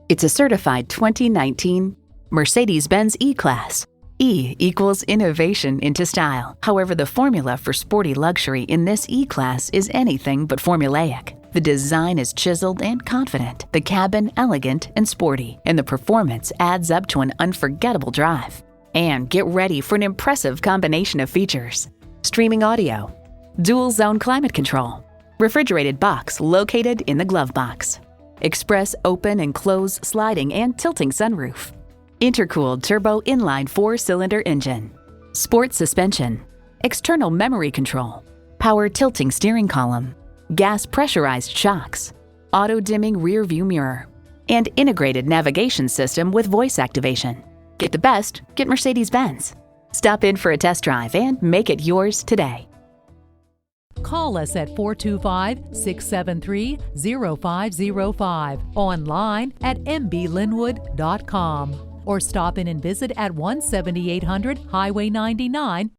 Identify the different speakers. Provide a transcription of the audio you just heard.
Speaker 1: It's a certified 2019 Mercedes-Benz E-Class. E equals innovation into style. However, the formula for sporty luxury in this E-Class is anything but formulaic. The design is chiseled and confident, the cabin elegant and sporty, and the performance adds up to an unforgettable drive. And get ready for an impressive combination of features: streaming audio, dual zone climate control, refrigerated box located in the glove box, express open and close sliding and tilting sunroof, intercooled turbo inline 4-cylinder engine, sport suspension, external memory control, power tilting steering column, gas pressurized shocks, auto dimming rear view mirror, and integrated navigation system with voice activation. Get the best, get Mercedes-Benz. Stop in for a test drive and make it yours today.
Speaker 2: Call us at 425-673-0505, online at mblynnwood.com, or stop in and visit at 17800 Highway 99,